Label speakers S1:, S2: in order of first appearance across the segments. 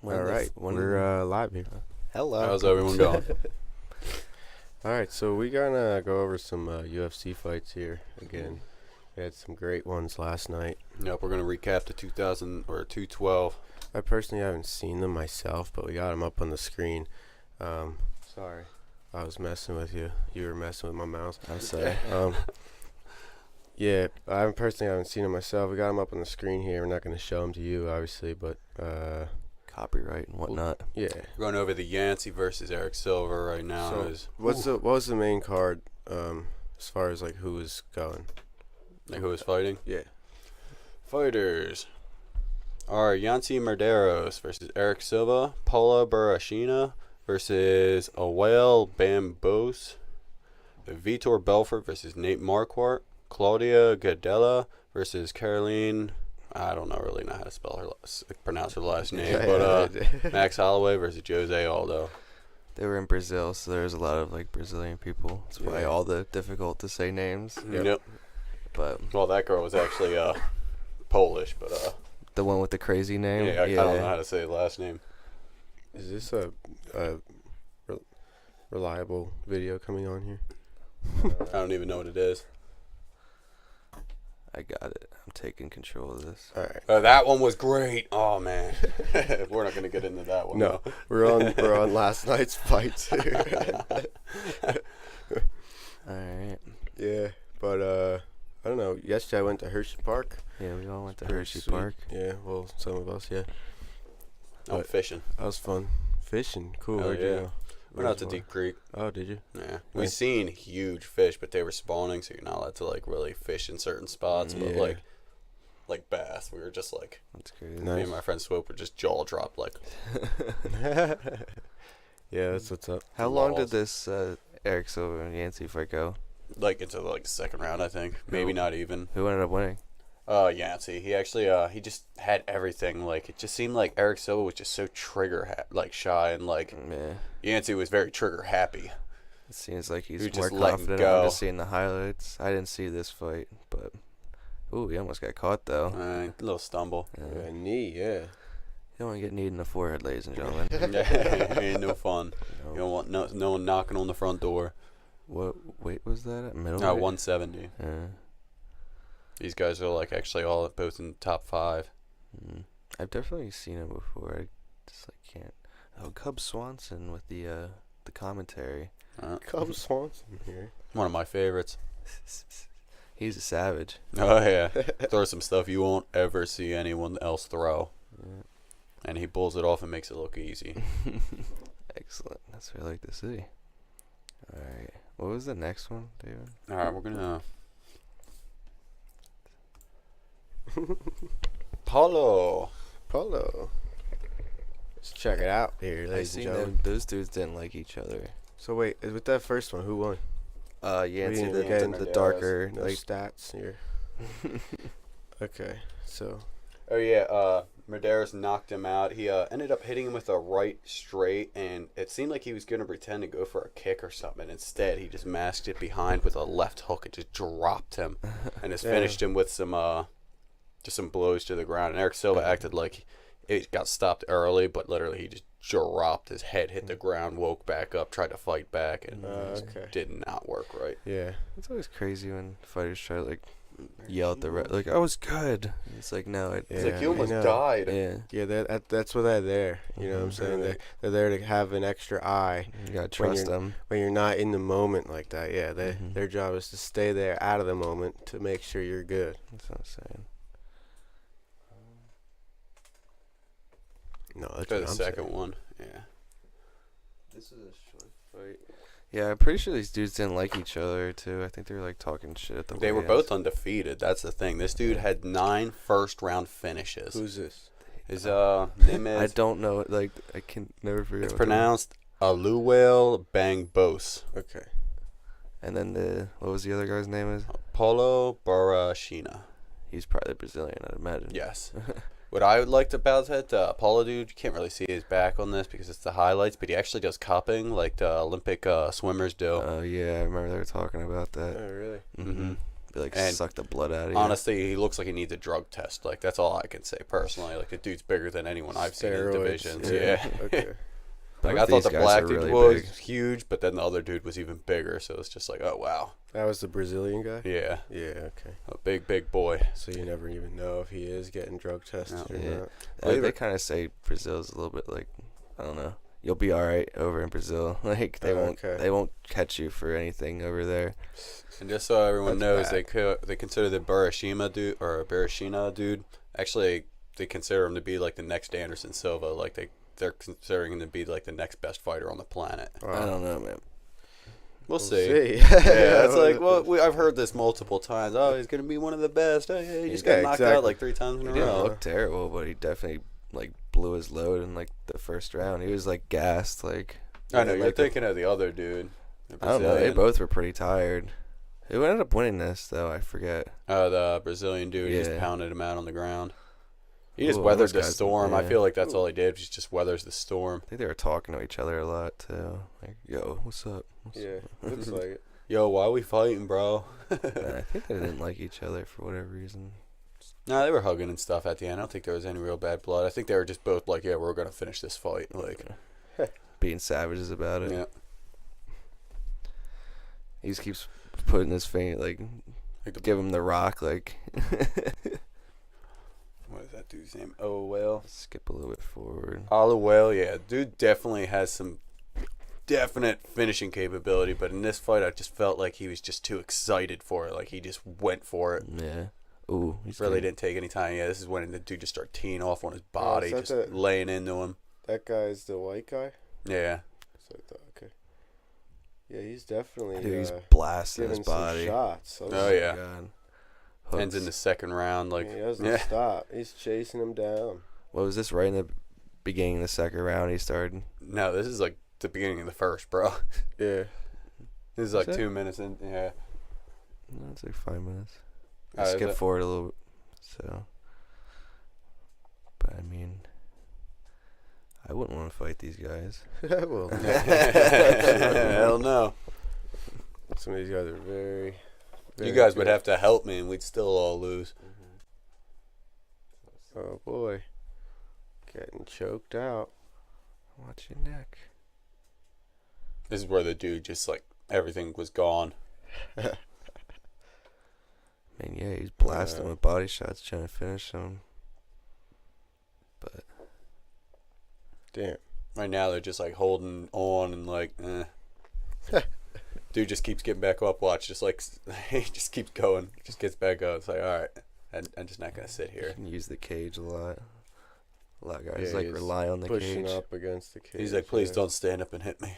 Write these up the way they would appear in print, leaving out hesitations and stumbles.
S1: All right, we're live here.
S2: Hello.
S3: How's everyone going?
S1: All right, so we're gonna go over some UFC fights here again. We had some great ones last night.
S3: Yep, we're gonna recap the 212.
S1: I personally haven't seen them myself, but we got them up on the screen. Sorry, I was messing with you. You were messing with my mouse.
S2: I'm sorry.
S1: Yeah, I personally haven't seen them myself. We got them up on the screen here. We're not gonna show them to you, obviously, but
S2: Copyright and whatnot.
S1: yeah.
S3: We're going over the Yancey versus Eric Silva right now.
S1: So what was the main card as far as like who was going?
S3: Like who is fighting?
S1: Yeah.
S3: Fighters are Yancey Medeiros versus Eric Silva, Paula Barashina versus Awel Bambos, Vitor Belfort versus Nate Marquardt, Claudia Gadella versus Caroline. I don't really know how to pronounce her last name, but Max Holloway versus Jose Aldo.
S2: They were in Brazil, so there's a lot of like Brazilian people. It's why all the difficult to say names.
S3: Yep.
S2: But
S3: Well, that girl was actually Polish, but
S2: the one with the crazy name.
S3: I don't know how to say the last name.
S1: Is this a reliable video coming on here?
S3: I don't even know what it is.
S2: I got it. I'm taking control of this.
S1: All right.
S3: That one was great. Oh man, we're not gonna get into that one.
S1: No,
S3: though.
S1: we're on last night's fights.
S2: All right.
S1: Yeah, but I don't know. Yesterday I went to Hershey Park.
S2: Yeah, we all went to
S1: Pretty
S2: Hershey
S1: sweet.
S2: Park.
S1: Yeah, well, some of us, yeah.
S3: I'm
S1: But
S3: fishing.
S1: that was fun. Fishing, cool.
S3: Oh,
S1: Where'd you
S3: yeah.
S1: go?
S3: Went out to Deep Creek.
S1: Oh, did you?
S3: Yeah, we
S1: Nice.
S3: seen huge fish, but they were spawning, so you're not allowed to like really fish in certain spots. But
S1: Yeah.
S3: like bass, we were just like
S2: That's crazy.
S1: Nice.
S3: me and my friend Swope were just jaw dropped like.
S1: Yeah, that's what's up.
S2: How long
S3: Balls.
S2: did this Eric Silva and Yancey fight go?
S3: Like into the second round, I think. Maybe not even.
S2: Who ended up winning?
S3: Yancey. He actually he just had everything. Like it just seemed like Eric Silva was just so shy, and like
S2: Yeah.
S3: Yancey was very trigger happy.
S2: It seems like he's
S3: You're
S2: more
S3: just letting
S2: confident.
S3: go.
S2: I'm just seeing the highlights. I didn't see this fight, but ooh, he almost got caught though.
S3: A little stumble.
S1: Yeah, knee, yeah.
S2: You don't want to get kneed in the forehead, ladies and gentlemen.
S3: Ain't no fun. You don't want no one knocking on the front door.
S2: What weight was that at? Middle?
S3: 170.
S2: Yeah.
S3: These guys are like actually all both in the top 5.
S2: I've definitely seen him before. I just like can't. Oh, Cub Swanson with the commentary.
S1: Cub Swanson here.
S3: One of my favorites.
S2: He's a savage.
S3: Oh yeah, throw some stuff you won't ever see anyone else throw,
S2: Yeah.
S3: and he pulls it off and makes it look easy.
S2: Excellent. That's what I like to see. All right. What was the next one, David?
S3: All right, we're gonna Paulo.
S1: Let's check it out here,
S2: I
S1: ladies and
S2: seen
S1: gentlemen.
S2: them. Those dudes didn't like each other.
S1: So wait, with that first one, who won?
S2: Yancey,
S1: We
S2: the,
S1: didn't get
S2: the,
S1: into
S2: the darker,
S1: No
S2: like
S1: stats here. Okay, so
S3: Oh yeah, Medeiros knocked him out. He ended up hitting him with a right straight, and it seemed like he was gonna pretend to go for a kick or something. Instead, he just masked it behind with a left hook and just dropped him, and just finished him with some just some blows to the ground. And Eric Silva acted like it got stopped early, but literally he just dropped his head, hit the ground, woke back up, tried to fight back, and
S1: okay.
S3: did not work right.
S1: Yeah.
S2: it's always crazy when fighters try to like yell at the like I was good. It's like no,
S3: It's
S1: Yeah,
S3: like he almost
S1: I know.
S3: died.
S2: yeah.
S1: Yeah, that's what they're there. You know what I'm saying?
S3: Right.
S1: They're there to have an extra eye
S2: You gotta
S1: When
S2: trust
S1: you're-
S2: them.
S1: when you're not in the moment like that. Yeah,
S2: Mhm.
S1: their job is to stay there out of the moment to make sure you're good.
S2: That's what I'm saying.
S1: No, that's
S3: For
S1: what
S3: the
S1: I'm
S3: second
S1: saying.
S3: one, yeah.
S2: This is a short fight. Yeah, I'm pretty sure these dudes didn't like each other too. I think they were like talking shit at the.
S3: They were
S2: weigh-ins.
S3: both undefeated. That's the thing. This dude had 9 first-round finishes.
S1: Who's this?
S3: His name
S2: I
S3: is.
S2: don't know. Like I can never figure.
S3: It's
S2: out
S3: pronounced Aluwel Bangbos.
S1: Okay.
S2: And then what was the other guy's name? Is
S3: Paulo Barashina.
S2: he's probably Brazilian, I'd imagine.
S3: Yes. What I would like about that, Paulo dude, you can't really see his back on this because it's the highlights, but he actually does cupping like the Olympic swimmers do.
S2: Oh yeah, I remember they were talking about
S1: Oh,
S2: that.
S1: really?
S2: Mm-hmm. Be like,
S3: And
S2: suck the blood out of you.
S3: honestly, he looks like he needs a drug test. Like, that's all I can say personally. Like, the dude's bigger than anyone I've seen in the
S1: Steroids,
S3: divisions.
S1: yeah.
S3: Yeah.
S1: Okay.
S3: Like,
S2: Both
S3: I thought
S2: these
S3: the
S2: guys
S3: black
S2: are
S3: dude
S2: really
S3: was
S2: big.
S3: huge, but then the other dude was even bigger. So it's just like, oh, wow.
S1: That was the Brazilian guy?
S3: Yeah.
S1: Yeah, okay.
S3: A big, big boy.
S1: So you never even know if he is getting drug tested or
S2: Yeah.
S1: not.
S2: They kind of say Brazil's a little bit like, I don't know. You'll be all right over in Brazil. Like they won't catch you for anything over there.
S3: And just so everyone
S1: That's
S3: knows, they consider the Barashima dude. Actually, they consider him to be like the next Anderson Silva. Like they're considering him to be like the next best fighter on the planet.
S1: Wow.
S2: I don't know, man.
S3: We'll see.
S1: Yeah,
S3: it's like, well, I've heard this multiple times. Oh, he's gonna be one of the best. Oh, yeah, he just got knocked out like 3 times in
S2: He
S3: a
S2: didn't
S3: row.
S2: look terrible, but he definitely like blew his load in like the first round. He was like gassed. Like
S3: I know
S2: like
S3: you're thinking of the other dude. The
S2: I don't know. They
S3: Brazilian.
S2: both were pretty tired. Who ended up winning this though? I forget.
S3: The Brazilian dude, he just
S2: Yeah.
S3: pounded him out on the ground. He just
S2: Ooh,
S3: weathered
S2: those
S3: the
S2: guys-
S3: storm. I
S2: yeah.
S3: feel like that's all he did. He just weathers the storm.
S2: I think they were talking to each other a lot too. Like, yo, what's up? What's
S1: Yeah, looks like it.
S3: Yo, why we fighting, bro?
S2: up? And I think they didn't like each other for whatever reason.
S3: Nah, they were hugging and stuff at the end. I don't think there was any real bad blood. I think they were just both like, yeah, we're gonna finish this fight. Like,
S2: Being savages about it.
S3: yeah.
S2: He just keeps putting his finger like give him the rock like
S3: What is that dude's name? Oh well.
S2: skip a little bit forward.
S3: Well, yeah, dude definitely has some definite finishing capability, but in this fight, I just felt like he was just too excited for it. Like he just went for it.
S2: Yeah. Ooh, he's
S3: Really
S2: getting-
S3: didn't take any time. Yeah, this is when the dude just started teeing off on his body,
S1: is that
S3: just
S1: the-
S3: laying into him.
S1: That guy's the white guy?
S3: Yeah.
S1: So I thought, okay. Yeah, he's definitely
S2: Dude, he's
S1: uh,
S2: blasting
S1: giving
S2: his body.
S1: some shots.
S3: Oh, yeah.
S2: God.
S3: Ends in the
S2: Hooks.
S3: second round. Like,
S1: he doesn't
S3: yeah.
S1: stop. He's chasing him down.
S2: What was this right in the beginning of the second round he started?
S3: No, this is like the beginning of the first, bro.
S1: Yeah.
S3: This is like
S2: Is it?
S3: 2 minutes in. Yeah.
S2: No, it's like 5 minutes.
S3: Oh, is
S2: Skip
S3: it?
S2: forward a little bit. So, but I mean, I wouldn't want to fight these guys.
S1: Well,
S3: Hell no.
S1: some of these guys are very
S3: You guys would have to help me, and we'd still all lose.
S1: Oh, boy. Getting choked out.
S2: Watch your neck.
S3: This is where the dude just like everything was gone.
S2: Man, yeah, he's blasting
S1: Yeah.
S2: with body shots trying to finish him. But
S1: Damn.
S3: Right now they're just like holding on and like, dude just keeps getting back up. Watch, just like he just keeps going, just gets back up. It's like, all right, I'm just not gonna sit
S2: you
S3: here.
S2: can use the cage a lot. A lot of guys
S1: Yeah,
S2: like
S1: he's
S2: rely on the
S1: Pushing
S2: cage.
S1: up against the cage.
S3: He's like, please
S1: yeah.
S3: don't stand up and hit me.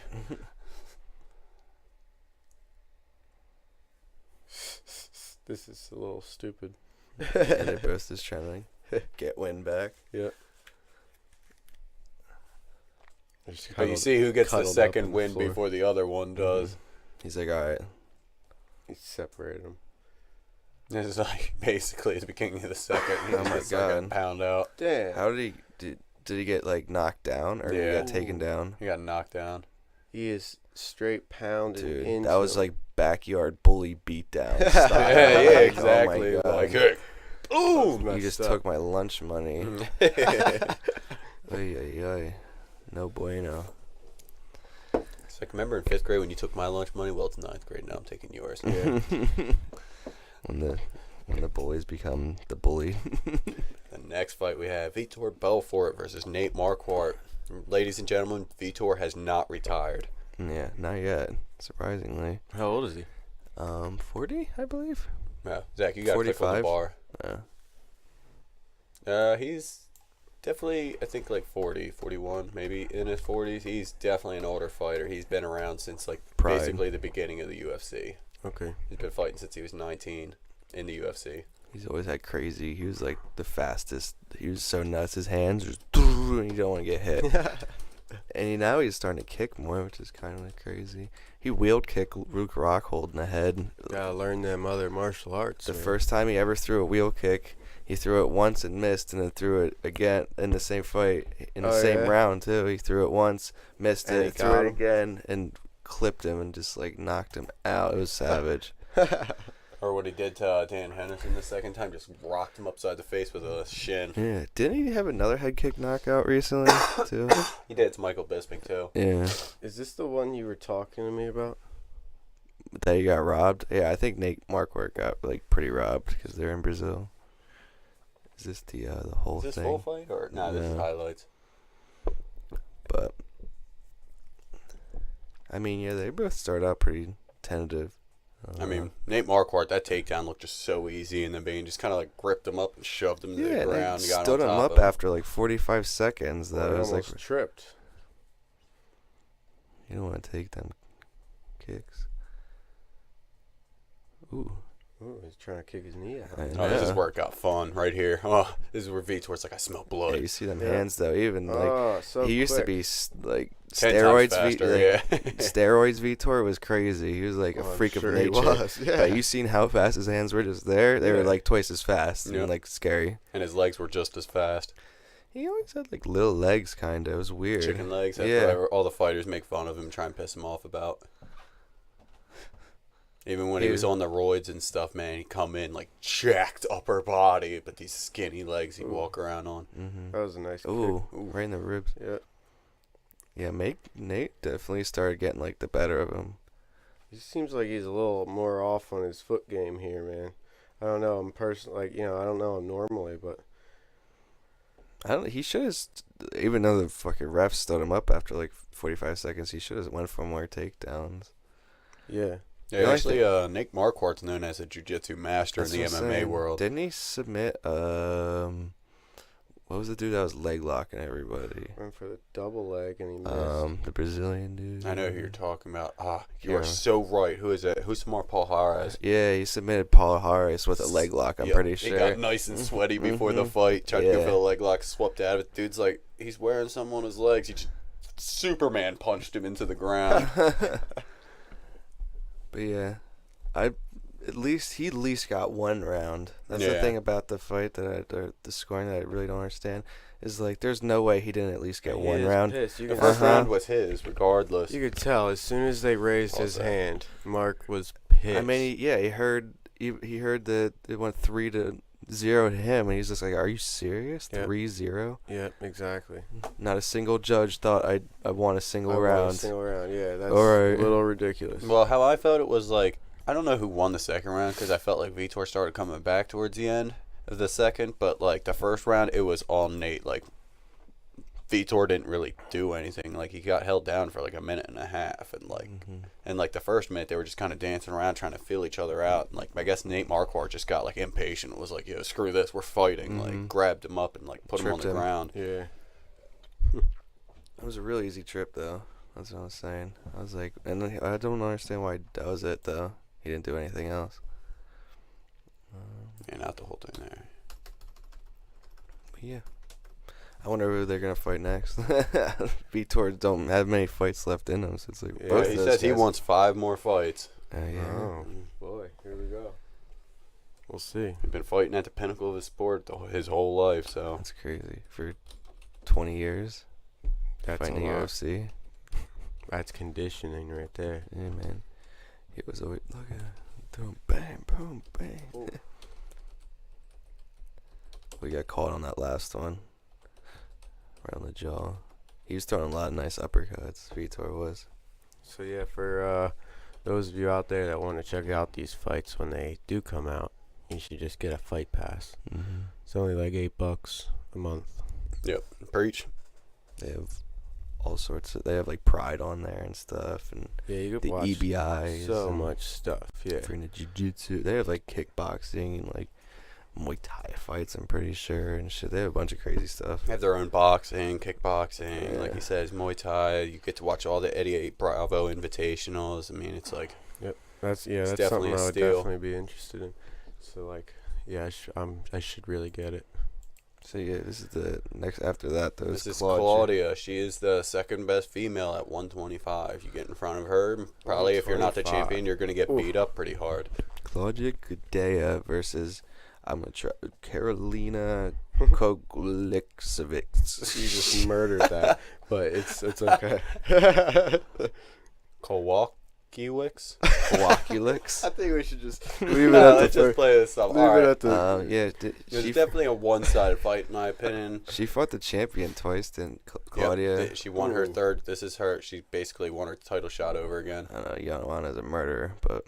S1: This is a little stupid.
S2: Yeah, they're both just trying to get wind back.
S1: They're just
S3: But you
S1: cuddled-
S3: see who gets the
S1: cuddled up
S3: second
S1: on the
S3: win
S1: floor.
S3: before the other one does.
S2: He's like, all right.
S1: He separated them.
S3: This is like basically the beginning of the second. He
S2: Oh my
S3: gets like a
S2: God.
S3: pound out.
S1: Damn.
S2: How did he get like knocked down or he
S3: Yeah.
S2: got taken down?
S3: He got knocked down.
S1: He is straight pounded
S2: Dude,
S1: into
S2: that was
S1: him.
S2: like backyard bully beatdown
S3: Yeah,
S2: style.
S3: yeah,
S2: Like,
S3: exactly.
S2: Oh my God.
S3: Like, hey, boom!
S2: You just took my lunch money. Ay, ay, ay. No bueno.
S3: It's like, remember in 5th grade when you took my lunch money? Well, it's 9th grade now. I'm taking yours.
S1: Yeah.
S2: when the bullies become the bully.
S3: The next fight we have Vitor Belfort versus Nate Marquardt. Ladies and gentlemen, Vitor has not retired.
S2: Yeah, not yet. Surprisingly.
S1: How old is he?
S2: 40, I believe.
S3: No, Zach, you got to click on the
S2: 45?
S3: bar.
S2: Yeah.
S3: He's definitely, I think, like 40, 41, maybe in his 40s. He's definitely an older fighter. He's been around since, like,
S2: Pride.
S3: basically the beginning of the UFC.
S1: Okay.
S3: He's been fighting since he was 19 in the UFC.
S2: He's always had crazy. He was like the fastest. He was so nuts. His hands just, and you don't want to get hit. And now he's starting to kick more, which is kind of like crazy. He wheeled kicked Luke Rockhold in the head.
S1: Gotta learn them other martial arts.
S2: The
S1: man.
S2: first time he ever threw a wheel kick, he threw it once and missed, and then threw it again in the same fight, in the
S1: Oh,
S2: same
S1: yeah?
S2: round too. He threw it once, missed
S1: And
S2: it,
S1: he
S2: threw
S1: got
S2: it
S1: him?
S2: again, and clipped him and just like knocked him out. It was savage.
S3: Or what he did to Dan Henderson the second time, just rocked him upside the face with a shin.
S2: Yeah. Didn't he have another head kick knockout recently, too?
S3: He did it to Michael Bisping, too.
S2: Yeah.
S1: Is this the one you were talking to me about?
S2: That he got robbed? Yeah, I think Nate Marquardt got, like, pretty robbed because they're in Brazil. Is this the whole
S3: Is this
S2: thing?
S3: full fight? Or no, this is
S2: No.
S3: highlights.
S2: But, I mean, yeah, they both start out pretty tentative.
S3: I mean, Nate Marquardt, that takedown looked just so easy, and then Bain just kind of like gripped him up and shoved him to the
S2: yeah,
S3: ground.
S2: they
S3: Got
S2: stood
S3: on
S2: him
S3: top
S2: up
S3: of him.
S2: after like 45 seconds. Though
S1: He
S2: it was like,
S1: almost tripped.
S2: you don't want to take them kicks. Ooh.
S1: Ooh, he's trying to kick his knee out.
S2: I
S3: Oh, this is
S2: know.
S3: where it got fun, right here. Oh, this is where Vitor's like, I smell
S2: Yeah,
S3: blood.
S2: you see them
S1: Yeah.
S2: hands though. Even like
S1: Oh, so
S2: he used to
S1: quick.
S2: be like
S3: 10
S2: steroids.
S3: times faster, yeah.
S2: Steroids. Vitor was crazy. He was like a
S1: Oh, I'm
S2: freak
S1: sure
S2: of
S1: he
S2: nature.
S1: was, yeah.
S2: But you seen how fast his hands were just there? They were
S1: Yeah.
S2: like twice as fast
S3: Yeah.
S2: and like scary.
S3: And his legs were just as fast.
S2: He always had like little legs, kind of. It was weird.
S3: Chicken legs. That's
S2: Yeah.
S3: what all the fighters make fun of him, try and piss him off about. Even when he was on the roids and stuff, man, he'd come in like jacked upper body, but these skinny legs he'd walk around on.
S2: Mm-hmm.
S1: That was a nice
S2: Ooh,
S1: kick.
S2: right in the ribs.
S1: Yeah.
S2: Yeah, Nate definitely started getting like the better of him.
S1: He seems like he's a little more off on his foot game here, man. I don't know him I don't know him normally, but
S2: He should have, even though the fucking refs stood him up after like 45 seconds, he should have went for more takedowns.
S1: yeah.
S3: Yeah,
S2: Yeah, I
S3: actually, Nate Marquardt's known as a jiu-jitsu master in the
S2: That's what I'm
S3: MMA
S2: saying.
S3: world.
S2: Didn't he submit, what was the dude that was leg locking everybody?
S1: Went for the double leg and he missed.
S2: The Brazilian dude.
S3: I know who you're talking about. You
S2: Yeah.
S3: are so right. Who is it? Who's Samar Paul Harris?
S2: Yeah, he submitted Paul Harris with a leg lock, I'm
S3: Yep,
S2: pretty
S3: He
S2: sure.
S3: got nice and sweaty before the
S2: Mhm.
S3: fight. Tried to go
S2: Yeah.
S3: for the leg lock, swept out of it. Dude's like, he's wearing some on his legs. He just Superman punched him into the ground.
S2: But yeah, he at least got one round. That's the
S3: Yeah.
S2: thing about the fight or the scoring that I really don't understand is like there's no way he didn't at least get
S1: He
S2: one
S1: is
S2: round.
S1: pissed. You
S3: The
S1: can,
S3: first
S2: Uh-huh.
S3: round was his, regardless.
S1: you could tell as soon as they raised
S3: All
S1: his
S3: set.
S1: hand, Mark was pissed.
S2: I mean, he heard that it went 3-0 to him, and he's just like, "Are you serious?
S1: Yep.
S2: 3-0?
S1: Yep, exactly.
S2: Not a single judge thought I won a single
S1: I won a
S2: round."
S1: single round. Yeah, that's
S2: Alright.
S1: a little ridiculous.
S3: Well, how I felt it was like, I don't know who won the second round because I felt like Vitor started coming back towards the end of the second, but like the first round, it was all Nate. Like, Vitor didn't really do anything. Like, he got held down for like a minute and a half, and like, and like the first minute, they were just kind of dancing around trying to feel each other out. And like, I guess Nate Marquardt just got like impatient. and Was like, yo, screw this, we're fighting. Like, grabbed him up and like put him on
S2: Tripped
S3: the
S2: him.
S3: ground.
S1: yeah.
S2: It was a really easy trip, though. That's what I was saying. I was like, and then I don't understand why he does it, though. He didn't do anything else.
S3: Yeah, not the whole thing there.
S2: But yeah. I wonder who they're going to fight next. Vitor don't have many fights left in him, so it's like,
S1: Yeah,
S2: both
S3: He
S2: of those
S3: says he
S2: guys-
S3: wants 5 more fights.
S2: yeah.
S1: Oh boy, here we go. We'll see.
S3: He's been fighting at the pinnacle of his sport his whole life, so.
S2: That's crazy. For 20 years,
S1: That's
S2: fighting
S1: a
S2: the
S1: lot.
S2: UFC.
S1: That's conditioning right there.
S2: Yeah, man. He was always, look at him. Doing bang, boom, bang. We got caught on that last one. Right on the jaw. He was throwing a lot of nice uppercuts. Vitor was.
S1: So yeah, for those of you out there that want to check out these fights when they do come out, you should just get a fight pass.
S2: Mm-hmm.
S1: It's only like $8 a month.
S3: Yep. Preach.
S2: They have all sorts of. They have like Pride on there and stuff, and
S1: Yeah, you could
S2: the
S1: watch
S2: EBIs.
S1: so
S2: and
S1: much stuff. Yeah.
S2: For the jiu-jitsu. They have like kickboxing and like Muay Thai fights, I'm pretty sure, and shit. They have a bunch of crazy stuff.
S3: They have their own boxing, kickboxing,
S2: Yeah.
S3: like he says, Muay Thai. You get to watch all the Eddie Bravo invitationals. I mean, it's like,
S1: That's
S3: It's
S1: that's
S3: definitely
S1: something
S3: a
S1: I would
S3: steal.
S1: definitely be interested in. So like, yeah, I should really get it.
S2: So yeah, this is the next after that. There was
S3: this is
S2: Claudia.
S3: Claudia. She is the second best female at 125. You get in front of her, probably if you're not the
S1: 125.
S3: champion, you're going to get beat up pretty hard.
S2: Claudia Gudea versus I'm gonna try Carolina Koglicevic.
S1: You just murdered that, but it's okay.
S3: Kowalkiewicz.
S2: Waculix.
S1: I think we should just leave it
S3: No,
S1: at
S3: let's
S1: the
S3: just play this up.
S1: leave
S3: All
S1: it
S3: right.
S1: at the.
S2: Yeah,
S3: It was definitely a one-sided fight, in my opinion.
S2: she fought the champion twice, didn't
S3: Yep,
S2: Claudia?
S3: she won her
S1: Ooh.
S3: third. This is her. She basically won her title shot over again.
S2: I don't know, Joanna's a murderer, but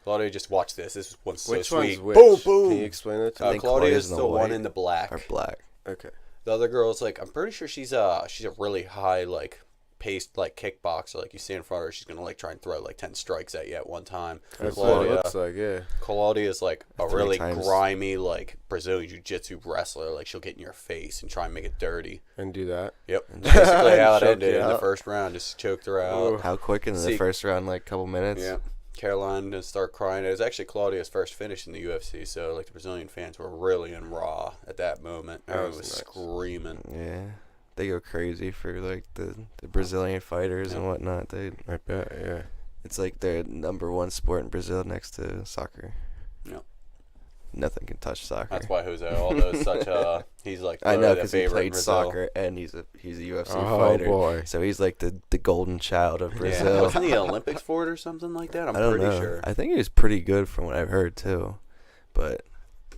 S3: Claudia, just watch this. This one's so
S1: Which
S3: sweet.
S1: one's which?
S3: Boom, boom.
S1: Can you explain it to
S2: I
S1: me?
S2: think
S3: Claudia's
S2: Claudia's in
S3: the
S2: the
S3: one
S2: white
S3: in the black.
S2: or black.
S1: Okay.
S3: The other girl's like, I'm pretty sure she's a really high like paced like kickboxer. Like you stand in front of her, she's gonna like try and throw like 10 strikes at you at one time.
S1: That's what it
S3: Claudia,
S1: looks like. Yeah.
S3: Claudia's like a
S2: 3
S3: really
S2: times.
S3: grimy like Brazilian jiu-jitsu wrestler. Like she'll get in your face and try and make it dirty.
S1: And do that.
S3: Yep. Basically how it
S1: Choke
S3: ended
S1: you
S3: in the
S1: out.
S3: first round. Just choked her out.
S1: Ooh.
S2: How quick in the
S3: See-
S2: first round? Like couple minutes.
S3: Yeah. Caroline didn't start crying. It was actually Claudia's first finish in the UFC, so like the Brazilian fans were really in raw at that moment.
S1: That
S3: Everyone
S1: was
S3: was
S1: nice.
S3: screaming.
S2: Yeah. They go crazy for like the Brazilian fighters and
S3: Yeah.
S2: whatnot.
S1: I bet. Yeah.
S2: It's like their number one sport in Brazil next to soccer.
S3: Yep.
S2: Nothing can touch soccer.
S3: That's why Jose Aldo is such a he's like
S2: I know
S3: literally the
S2: because he
S3: favorite in
S2: played
S3: Brazil.
S2: soccer and he's a UFC
S1: Oh
S2: fighter.
S1: boy.
S2: So he's like the golden child of
S3: Yeah,
S2: Brazil.
S3: wasn't he Olympics for it or something like that? I'm
S2: I don't
S3: pretty
S2: know.
S3: sure.
S2: I think he was pretty good from what I've heard too, but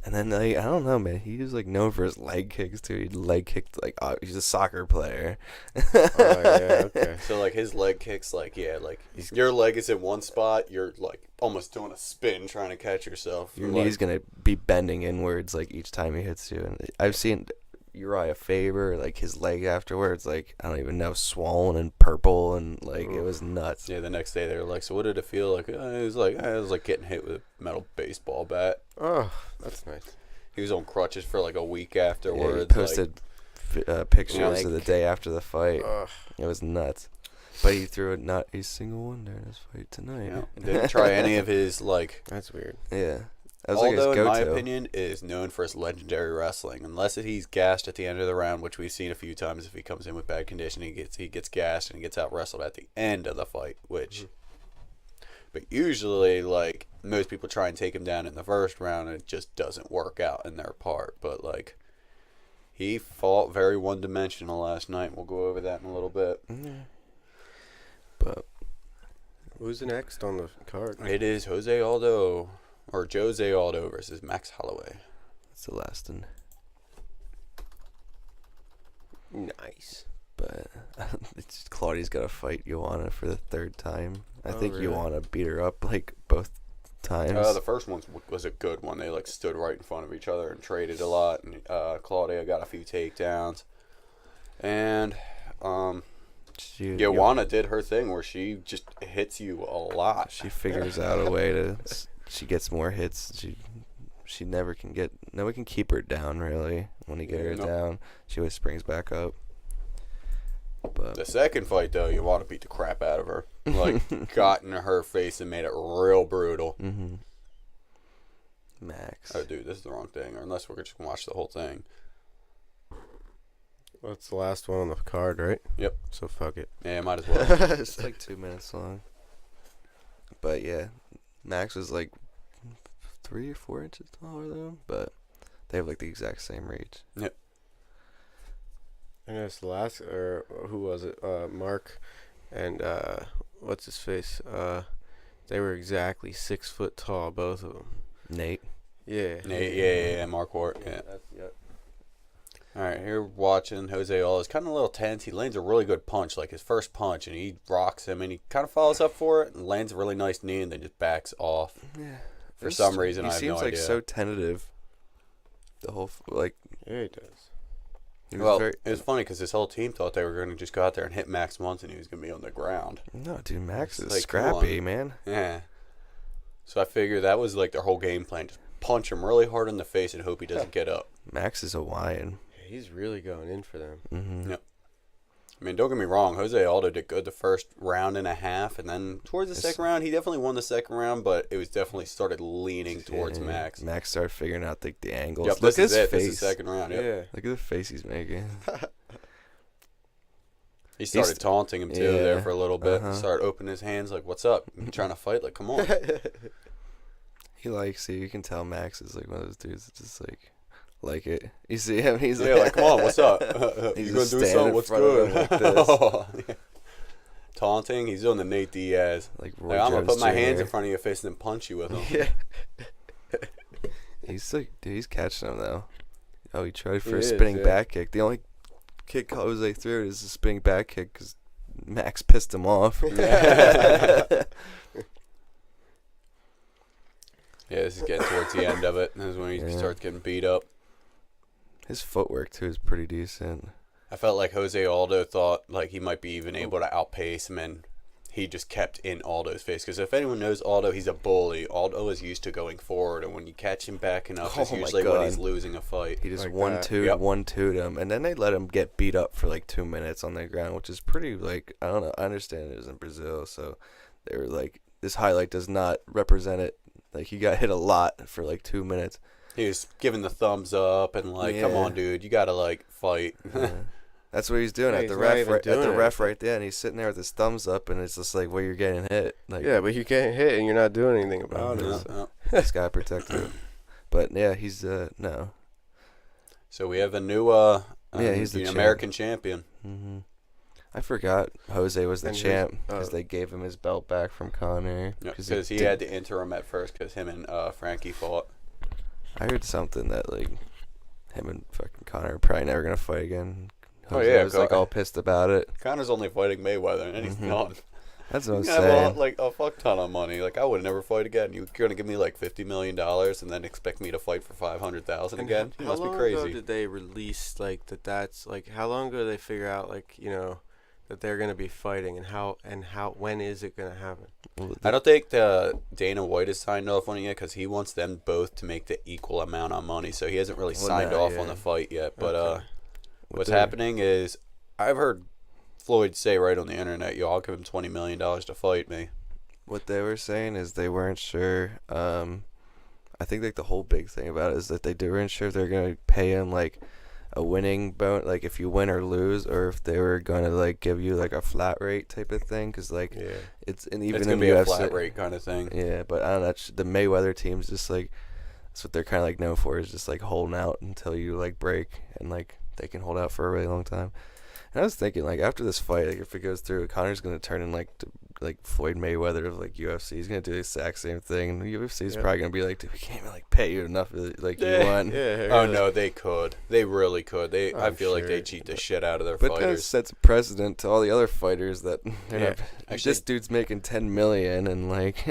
S2: and then like I don't know, man. He was like known for his leg kicks too. He leg kicked like he's a soccer player.
S1: Oh yeah. Okay.
S3: So like his leg kicks, like yeah, like your leg is in one spot, you're like almost doing a spin trying to catch yourself.
S2: Your
S3: Like,
S2: knee's gonna be bending inwards like each time he hits you. And I've seen Uriah Faber, like his leg afterwards, like I don't even know, swollen and purple and like it was nuts.
S3: Yeah, the next day they were like, so what did it feel like? It was like getting hit with a metal baseball bat.
S1: Oh, that's nice.
S3: He was on crutches for like a week
S2: Yeah,
S3: afterwards.
S2: he posted pictures
S1: Like-
S2: of the day after the fight.
S1: Ugh.
S2: It was nuts. But he threw not a single one during his fight tonight.
S3: Didn't try any of his like.
S1: That's weird.
S2: Yeah. That was like his
S3: Although, in my
S2: go-to.
S3: opinion, is known for his legendary wrestling. Unless he's gassed at the end of the round, which we've seen a few times. If he comes in with bad condition, he gets gassed and he gets out wrestled at the end of the fight. But usually, like most people try and take him down in the first round, and it just doesn't work out in their part. But like, he fought very one-dimensional last night. We'll go over that in a little bit.
S2: But
S1: Who's next on the card?
S3: It is Jose Aldo versus Max Holloway.
S2: that's the last one.
S1: Nice.
S2: But it's just Claudia's got to fight Joanna for the third time. I
S1: Oh,
S2: think
S1: really?
S2: Joanna beat her up like both times.
S3: The first one was a good one. They like stood right in front of each other and traded a lot. And Claudia got a few takedowns, and Joanna did her thing where she just hits you a lot.
S2: She figures out a way to. She gets more hits. She never can get. No one can keep her down really. When you get her
S3: Nope.
S2: down, she always springs back up. But
S3: The second fight though, Joanna beat the crap out of her. Like got in her face and made it real brutal.
S2: Max.
S3: Oh, dude, this is the wrong thing. Or unless we're just gonna watch the whole thing.
S1: Well, it's the last one on the card, right?
S3: Yep.
S1: So fuck it.
S3: Yeah, might as well.
S2: It's like 2 minutes long. But yeah, Max was like 3 or 4 inches taller than him, but they have like the exact same reach.
S3: Yep.
S1: And it's the last, or who was it? Mark and what's his face? They were exactly 6 foot tall, both of them.
S2: Nate.
S1: Yeah.
S3: Yeah, Mark Wart. Yeah.
S1: Yep.
S3: All right, here watching Jose Aldo. It's kind of a little tense. He lands a really good punch, like his first punch, and he rocks him, and he kind of follows up for it and lands a really nice knee, and then just backs off.
S2: Yeah.
S3: For some reason, I have
S2: he
S3: no
S2: seems like
S3: idea.
S2: so tentative. The whole like.
S1: Yeah, he does.
S2: He was
S3: Well,
S2: very,
S3: it was funny because his whole team thought they were going to just go out there and hit Max once, and he was going to be on the ground.
S2: no, dude, Max
S3: It's
S2: is
S3: like, come
S2: scrappy,
S3: on.
S2: man.
S3: Yeah. So I figured that was like their whole game plan: just punch him really hard in the face and hope he doesn't get up.
S2: Max is Hawaiian.
S1: He's really going in for them.
S2: Mm-hmm.
S3: Yep. I mean, don't get me wrong. Jose Aldo did good the first round and a half, and then towards the second round, he definitely won the second round, but it was definitely started leaning towards Max.
S2: Max started figuring out like the angles.
S3: Yep,
S2: Look
S3: this
S2: at
S3: is
S2: his
S3: it.
S2: face.
S3: This is second round. Yep.
S1: Yeah.
S2: Look at the face he's making.
S3: He started taunting him too there for a little bit.
S2: Uh-huh.
S3: Started opening his hands like, "What's up? You trying to fight? Like, come on."
S2: He likes it. You can tell Max is like one of those dudes that just like it. You see him, he's
S3: Yeah, like, come on, what's up?
S2: He's
S3: You gonna
S2: just
S3: do
S2: standing
S3: something?
S2: in
S3: What's
S2: front of
S3: good?
S2: him like this.
S3: Yeah. taunting. He's doing the Nate Diaz.
S2: Like
S3: I'm gonna put my hands in
S2: Jr.
S3: front of your face and then punch you with them.
S1: Yeah.
S2: He's like, dude, he's catching him though. Oh, he tried for
S1: He
S2: a
S1: is,
S2: spinning
S1: yeah.
S2: back kick. The only kick Jose threw is a spinning back kick because Max pissed him off.
S3: Yeah, this is getting towards the end of it. This is when he starts getting beat up.
S2: His footwork too is pretty decent.
S3: I felt like Jose Aldo thought like he might be even able to outpace him, and he just kept in Aldo's face. Because if anyone knows Aldo, he's a bully. Aldo is used to going forward, and when you catch him backing up, it's
S2: Oh my
S3: usually when
S2: God.
S3: he's losing a fight.
S2: He just
S1: Like
S2: one-two'd him, and then they let him get beat up for like 2 minutes on the ground, which is pretty, like, I don't know. I understand it was in Brazil, so they were like, this highlight does not represent it. Like, he got hit a lot for like 2 minutes.
S3: He was giving the thumbs up and like, come
S2: Yeah.
S3: on, dude, you gotta like fight.
S2: Yeah. That's what he's doing
S1: Yeah,
S2: at the
S1: he's not
S2: ref.
S1: even
S2: At
S1: doing
S2: the ref
S1: anything.
S2: right there, and he's sitting there with his thumbs up, and it's just like, well, you're getting hit. Like,
S1: Yeah, but you can't hit and you're not doing anything about
S2: Mhm.
S1: it. So.
S2: this guy protected him. But yeah, he's no.
S3: So we have a new
S2: he's the
S3: American champion.
S2: Hmm. I forgot Jose was the
S1: And
S2: champ
S1: who's-
S2: because they gave him his belt back from Conor.
S3: Because he had the interim at first because him and Frankie fought.
S2: I heard something that like him and fucking Conor are probably never gonna fight again.
S3: Oh,
S2: Jose
S3: yeah,
S2: was like all pissed about it.
S3: Connor's only fighting Mayweather, and he's
S2: Mhm.
S3: done.
S2: That's what I'm
S3: You have
S2: saying.
S3: like a fuck ton of money. Like I would never fight again. You're gonna give me like $50 million and then expect me to fight for 500,000
S1: And
S3: again? You
S1: how
S3: must be
S1: long ago
S3: crazy.
S1: did they release like that? That's like how long ago did they figure out like that they're gonna be fighting and how when is it gonna happen?
S2: Well,
S3: I don't think Dana White has signed off on it yet because he wants them both to make the equal amount of money. So he hasn't really
S2: Well,
S3: signed
S2: no,
S3: off
S2: yeah.
S3: on the fight yet. But
S1: Okay.
S3: what's happening is I've heard Floyd say right on the internet, "Yo, I'll give him $20 million to fight me."
S2: What they were saying is they weren't sure. I think like the whole big thing about it is that they weren't sure if they're gonna pay him like a winning bone, like if you win or lose, or if they were gonna like give you like a flat rate type of thing. Cause like
S1: Yeah.
S2: it's and even
S3: It's
S2: in
S3: gonna be
S2: UFC,
S3: a flat rate kind of thing.
S2: Yeah, but I don't know. The Mayweather team's just like that's what they're kind of like known for is just like holding out until you like break, and like they can hold out for a really long time. And I was thinking like after this fight, like if it goes through, Connor's gonna turn in like like Floyd Mayweather of like UFC. He's gonna do the exact same thing, and UFC is probably gonna be like, dude, we can't even like pay you enough like you want.
S1: Yeah.
S3: Oh no, they could. They really could. I
S1: I'm
S3: feel like they
S1: sure.
S3: cheat the shit out of their
S2: But that
S3: fighters.
S2: sets a precedent to all the other fighters that they're
S1: Yeah.
S2: not.
S3: Actually-
S2: This dude's making 10 million, and like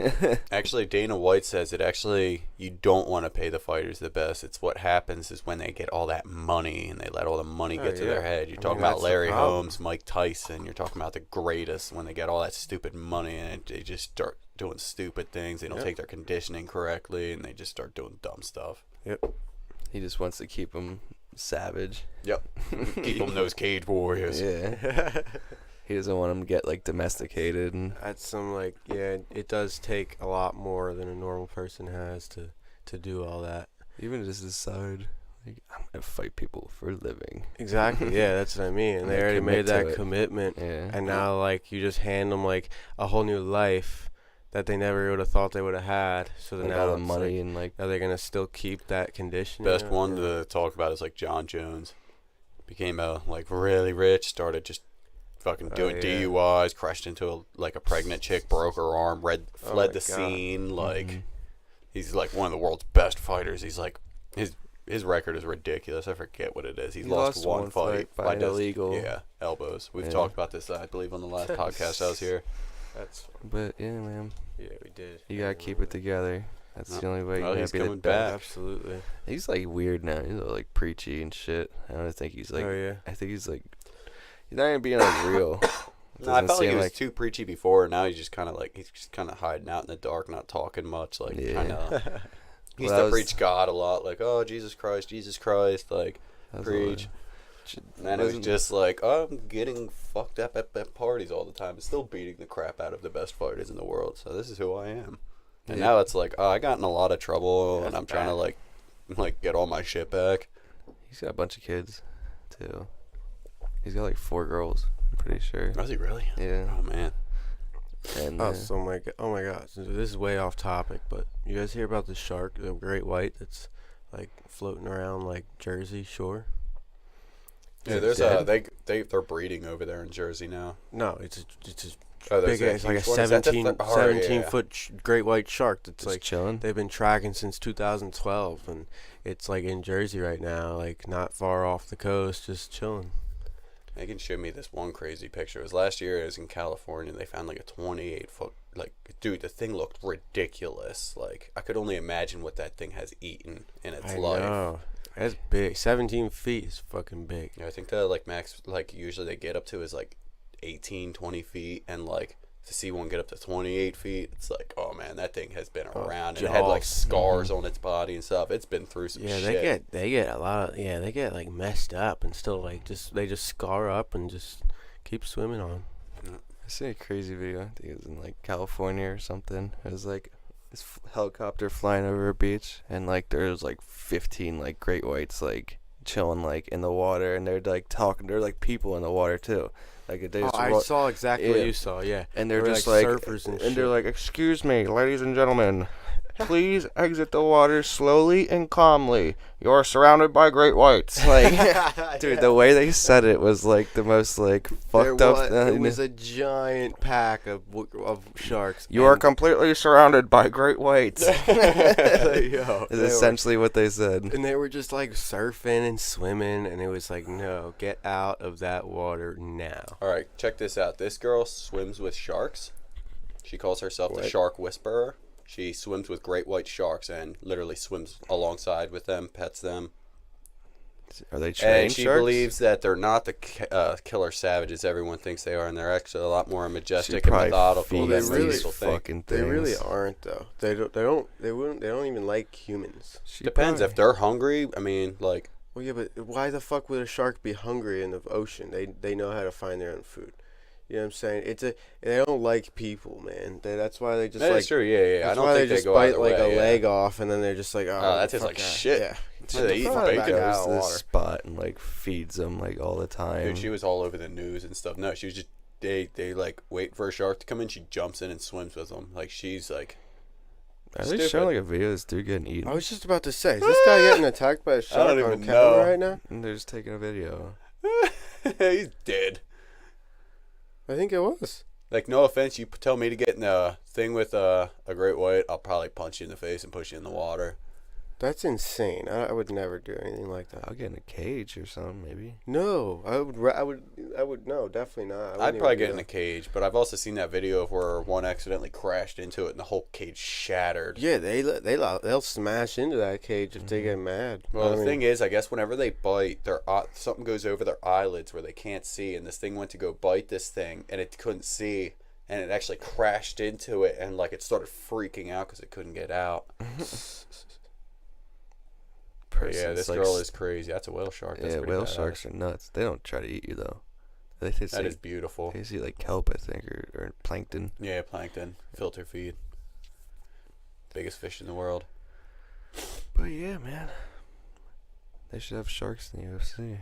S3: Actually, Dana White says it actually you don't want to pay the fighters the best. It's what happens is when they get all that money and they let all the money
S1: Oh,
S3: get to
S1: yeah.
S3: their head. You're
S1: I
S3: talking
S1: mean,
S3: about
S1: that's the
S3: Larry
S1: problem.
S3: Holmes, Mike Tyson. You're talking about the greatest when they get all that stupid money and they just start doing stupid things. They don't
S1: Yep.
S3: take their conditioning correctly and they just start doing dumb stuff.
S2: he just wants to keep him savage.
S3: Yep. Keep them those cage warriors.
S2: Yeah, he doesn't want him to get like domesticated and.
S1: That's some like it does take a lot more than a normal person has to do all that.
S2: Even just decide, like, I'm gonna fight people for a living.
S1: Exactly. Yeah, that's what I mean.
S2: And
S1: They
S2: they
S1: already
S2: commit
S1: made
S2: to
S1: that
S2: it.
S1: commitment,
S2: Yeah.
S1: and now like you just hand them like a whole new life that they never would have thought they would have had. So
S2: Like
S1: now
S2: all the
S1: it's
S2: money
S1: like,
S2: and like.
S1: are they gonna still keep that condition?
S3: Best one to talk about is like John Jones. Became a like really rich, started just fucking doing
S1: yeah.
S3: DUIs, crashed into a pregnant chick, broke her arm, fled
S1: my
S3: the
S1: God.
S3: scene. Like
S2: Mhm.
S3: he's like one of the world's best fighters. He's like his record is ridiculous. I forget what it is. He's
S2: He
S3: lost
S2: lost
S3: one
S2: one
S3: fight
S2: fight by an
S3: just-
S2: illegal.
S3: Yeah, elbows. We've
S2: Yeah.
S3: talked about this, I believe, on the last podcast I was here.
S1: That's
S2: But yeah, man,
S1: yeah, we did.
S2: you gotta keep it together. That's the only way
S3: Well,
S2: you're
S3: he's
S2: gonna be the
S3: coming
S2: best.
S3: back.
S1: Absolutely.
S2: He's like weird now. He's all, like preachy and shit. I don't think he's like.
S1: Oh yeah.
S2: I think he's like. He's not even being like real.
S3: No, I
S2: Doesn't
S3: felt like he
S2: seem
S3: was
S2: like-
S3: too preachy before. Now he's just kind of hiding out in the dark, not talking much. Like
S2: Yeah.
S3: kind of. He used
S2: Well, that
S3: to
S2: was-
S3: preach God a lot, like, oh, Jesus Christ, like,
S2: That's
S3: preach. And then it was just like, oh, I'm getting fucked up at parties all the time and still beating the crap out of the best fighters in the world. So this is who I am. And
S2: Yeah.
S3: now it's like, oh, I got in a lot of trouble
S1: That's
S3: and I'm trying to
S1: bad.
S3: like get all my shit back.
S2: He's got a bunch of kids, too. He's got like 4 girls. I'm pretty sure.
S3: Was he really?
S2: Yeah.
S3: Oh man.
S2: And
S1: Oh my god. So this is way off topic, but you guys hear about the shark, the great white that's like floating around like Jersey Shore?
S3: Yeah,
S2: it
S3: there's
S2: dead?
S3: they're breeding over there in Jersey now.
S1: No, it's a
S3: Oh,
S1: big ass, like a
S3: huge one? Is that the
S1: 17
S3: yeah.
S1: foot great white shark that's
S2: Just
S1: like
S2: chilling.
S1: they've been tracking since 2012, and it's like in Jersey right now, like not far off the coast, just chilling.
S3: Megan showed me this one crazy picture. It was last year. It was in California. They found like a 28-foot. Like, dude, the thing looked ridiculous. Like, I could only imagine what that thing has eaten in its life.
S1: I know. That's big. 17 feet is fucking big.
S3: Yeah, I think the like max like usually they get up to is like 18, 20 feet, and like to see one get up to 28 feet, it's like, oh man, that thing has been around, and it had like scars on its body and stuff. It's been through some shit.
S1: Yeah, they get a lot of, they get like messed up and still like they just scar up and just keep swimming on.
S2: I seen a crazy video. I think it was in like California or something. It was like this helicopter flying over a beach, and like there was like 15 like great whites like chilling like in the water, and they're like talking. They're like people in the water too. Like they
S1: I saw exactly what you saw. Yeah,
S2: and they're
S1: They were,
S2: just like
S1: surfers and shit.
S2: they're like, "Excuse me, ladies and gentlemen, please exit the water slowly and calmly. You're surrounded by great whites." Like, dude, the way they said it was like the most like fucked up.
S1: It was a giant pack of sharks.
S2: You are completely surrounded by great whites.
S1: Yo,
S2: Is essentially what they said.
S1: And they were just like surfing and swimming, and it was like, no, get out of that water now.
S3: All right, check this out. This girl swims with sharks. She calls herself the Shark Whisperer. She swims with great white sharks and literally swims alongside with them, pets them.
S2: Are they trained
S3: And she
S2: sharks?
S3: believes that they're not the killer savages everyone thinks they are, and they're actually a lot more majestic and
S2: probably
S3: methodical than
S2: feeds
S3: most
S2: these
S3: people think.
S2: fucking
S1: They
S2: things.
S1: really aren't though. They don't even like humans.
S3: Depends if they're hungry. I mean, like,
S1: Well, yeah, but why the fuck would a shark be hungry in the ocean? They know how to find their own food. You know what I'm saying? They don't like people, man. That's why they just
S3: that
S1: like.
S3: is true. Yeah. I
S1: That's
S3: don't
S1: why
S3: think
S1: they just
S3: go
S1: bite
S3: either
S1: like
S3: way,
S1: a leg off, and then they're just like, oh,
S3: that tastes
S1: fuck
S3: like
S1: that.
S3: shit.
S1: Yeah.
S3: They eat
S1: fuck
S3: bacon.
S1: out
S2: Goes
S1: of
S2: to this
S1: water.
S2: spot and like feeds them like all the time.
S3: Dude, she was all over the news and stuff. No, she was just they like wait for a shark to come in. She jumps in and swims with them. Like she's like.
S2: Are they
S3: stupid.
S2: showing like a video of this dude getting eaten?
S1: I was just about to say, is this guy getting attacked by a shark
S3: don't
S1: on
S3: even
S1: camera
S3: know.
S1: right now?
S2: And they're just taking a video.
S3: He's dead.
S1: I think it was.
S3: Like, no offense, you tell me to get in a thing with a great white, I'll probably punch you in the face and push you in the water.
S1: That's insane. I would never do anything like that.
S2: I'll get in a cage or something, maybe.
S1: No, I would. No, definitely not.
S3: I'd probably get in a cage, but I've also seen that video of where one accidentally crashed into it and the whole cage shattered.
S1: Yeah, they'll smash into that cage if they get mad.
S3: Well, the thing is, I guess whenever they bite, something goes over their eyelids where they can't see, and this thing went to go bite this thing, and it couldn't see, and it actually crashed into it, and like it started freaking out because it couldn't get out. Yeah, this
S2: like,
S3: girl is crazy. That's a whale shark. That's
S2: yeah,
S3: pretty
S2: whale
S3: badass.
S2: sharks are nuts. They don't try to eat you though. They just
S3: That
S2: like,
S3: is beautiful.
S2: They just eat like kelp, I think, or plankton.
S3: Yeah, plankton, filter feed. Biggest fish in the world.
S2: But yeah, man, they should have sharks in the UFC.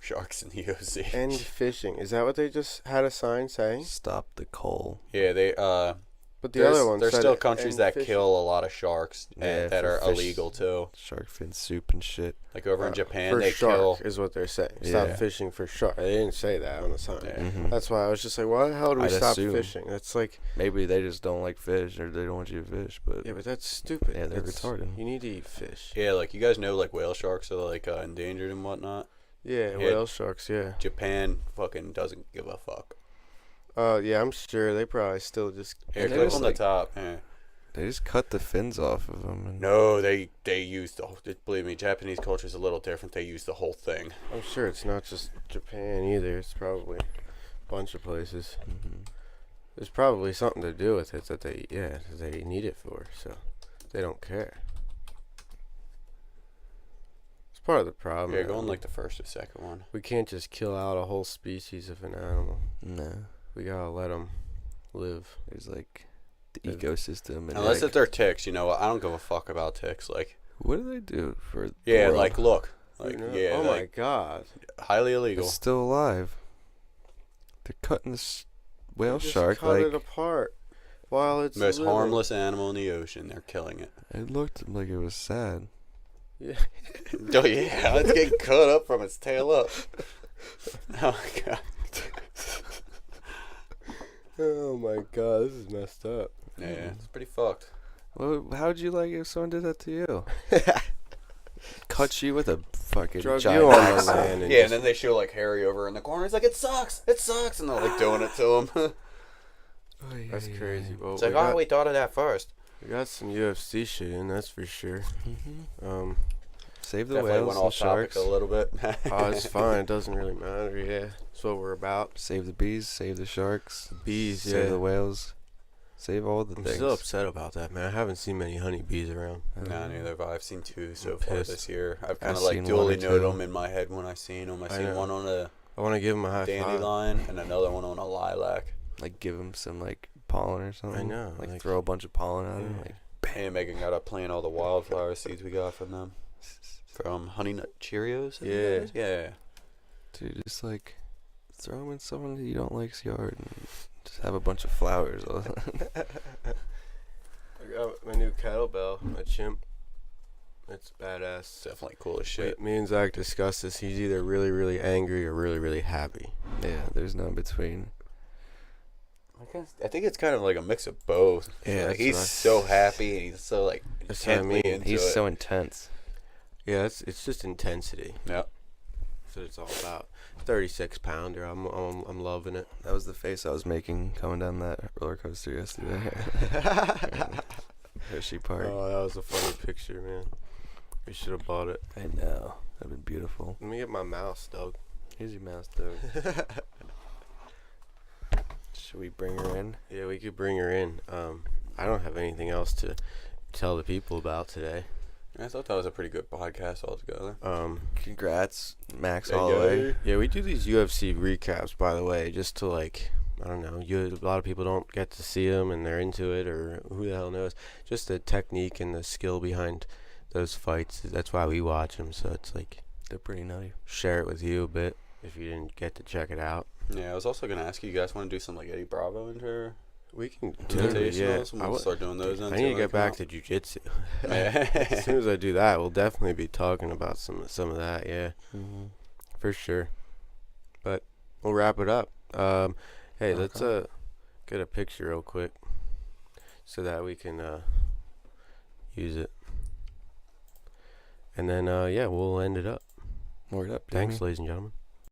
S3: Sharks in the OC.
S1: End fishing. Is that what they just had a sign saying?
S2: Stop the coal.
S3: Yeah, they
S1: But the other one
S3: there's
S1: said
S3: still countries
S1: end
S3: that
S1: fishing.
S3: kill a lot of sharks
S2: Yeah,
S3: that
S2: for
S3: are
S2: fish.
S3: illegal too.
S2: Shark fin soup and shit.
S3: Like over in Japan,
S1: for
S3: they
S1: shark
S3: kill.
S1: is what they're saying. Stop
S2: Yeah.
S1: fishing for shark. They didn't say that on the sign.
S3: Yeah.
S2: Mm-hmm.
S1: That's why I was just like, why the hell do we
S2: I'd
S1: stop
S2: assume.
S1: fishing? That's like,
S2: Maybe they just don't like fish, or they don't want you to fish. But
S1: yeah, but that's stupid.
S2: Yeah, they're
S1: That's-
S2: retarded.
S1: You need to eat fish.
S3: Yeah, like you guys know, like whale sharks are like endangered and whatnot.
S1: Yeah,
S3: Yeah.
S1: whale sharks. Yeah.
S3: Japan fucking doesn't give a fuck.
S1: Yeah, I'm sure they probably still just.
S3: Here,
S2: And
S3: click
S2: there's,
S3: on
S2: like-
S3: the top. Yeah.
S2: they just cut the fins off of them. And
S3: No, they use the. Believe me, Japanese culture is a little different. They use the whole thing.
S1: I'm sure it's not just Japan either. It's probably a bunch of places.
S2: Mhm.
S1: There's probably something to do with it that they need it for, so they don't care. It's part of the problem.
S3: Yeah, go
S1: man.
S3: on like the first or second one.
S1: We can't just kill out a whole species of an animal.
S2: No,
S1: We gotta let them live.
S2: there's like the
S1: Yeah.
S2: ecosystem. And
S3: Unless
S2: like,
S3: if they're ticks, you know what? I don't give a fuck about ticks. Like,
S2: what do they do for? the
S3: yeah,
S2: world?
S3: like look, like
S1: You know?
S3: yeah,
S1: Oh my
S3: like,
S1: god.
S3: highly illegal.
S2: It's still alive. They're cutting this whale
S1: They just
S2: shark
S1: cut it
S2: like
S1: apart while it's
S3: Most
S1: living.
S3: harmless animal in the ocean. They're killing it.
S2: it looked like it was sad.
S1: Yeah.
S3: Oh yeah, it's getting cut up from its tail up. Oh my god.
S1: Oh my god, this is messed up.
S3: Yeah, it's pretty fucked.
S2: Well, how'd you like if someone did that to you? Cut you with a fucking
S1: Drug
S2: giant
S1: you on
S2: axe.
S1: the land and
S3: Yeah, and
S1: just-
S3: then they show like Harry over in the corner. He's like, it sucks, and they're like doing it to him.
S1: That's crazy. Well,
S3: It's like, we thought of that first.
S1: we got some UFC shit in, that's for sure.
S2: Save the
S3: Definitely
S2: whales
S3: went
S2: and
S3: off topic
S2: sharks.
S3: a little bit.
S1: Oh, it's fine. It doesn't really matter. Yeah, that's what we're about.
S2: Save the bees. Save the sharks.
S1: Bees,
S2: Save
S1: yeah.
S2: the whales. Save all the
S1: I'm
S2: things.
S1: still upset about that, man. I haven't seen many honeybees around.
S3: No, neither have I. I've seen 2 so
S1: I'm
S3: far
S1: pissed.
S3: this year. I've kind
S2: I've
S3: of like
S2: seen
S3: dually
S2: 1 or
S3: noted
S2: 2.
S3: them in my head when I seen them. I
S1: I
S3: seen
S1: know.
S3: one on a
S1: I want to give them a high five.
S3: dandelion and another one on a lilac.
S2: Like give them some like pollen or something.
S1: I know,
S2: Like,
S1: like-
S2: throw a bunch of pollen at them.
S1: Yeah.
S2: Like
S3: Hey, Megan got up playing all the wildflower seeds we got from them. From Honey Nut Cheerios? I think
S1: Yeah.
S3: that is? Yeah.
S2: dude, just like throw them in someone that you don't like's yard and just have a bunch of flowers.
S1: I got my new kettlebell, my chimp. It's badass.
S3: Definitely cool as shit.
S1: Me and Zach discussed this. He's either really, really angry or really, really happy.
S2: Yeah, there's no in between.
S3: I think it's kind of like a mix of both.
S1: Yeah,
S3: Like,
S1: that's
S3: he's
S1: what I-
S3: so happy and he's so like
S1: That's what I
S3: intently
S1: mean.
S3: into
S2: He's
S3: it.
S2: so intense.
S1: Yeah, it's just intensity.
S3: Yep.
S1: That's what it's all about. 36 pounder. I'm loving it.
S2: That was the face I was making coming down that roller coaster yesterday. Hershey Park.
S1: Oh, that was a funny picture, man. We should have bought it.
S2: I know. That'd been beautiful.
S1: Let me get my mouse, dog.
S2: Here's your mouse, dog. Should we bring her in?
S1: Yeah, we could bring her in. I don't have anything else to tell the people about today.
S3: I thought that was a pretty good podcast altogether.
S2: Congrats, Max
S3: There you
S2: Holloway.
S3: go.
S1: Yeah, we do these UFC recaps, by the way, just to like, I don't know, a lot of people don't get to see them and they're into it, or who the hell knows. Just the technique and the skill behind those fights. That's why we watch them. So it's like,
S2: They're pretty nutty.
S1: share it with you a bit if you didn't get to check it out.
S3: Yeah, I was also gonna ask you guys want to do some like Eddie Bravo
S1: We can do it. Yeah,
S3: invitationals. We'll start doing those.
S1: I need to get back to jiu-jitsu.
S3: Yeah.
S1: As soon as I do that, we'll definitely be talking about some of that. Yeah,
S2: Mm-hmm.
S1: for sure. But we'll wrap it up. Hey, let's get a picture real quick so that we can use it. And then yeah, we'll end it up.
S2: Word up.
S1: Thanks,
S2: Jamie.
S1: ladies and gentlemen.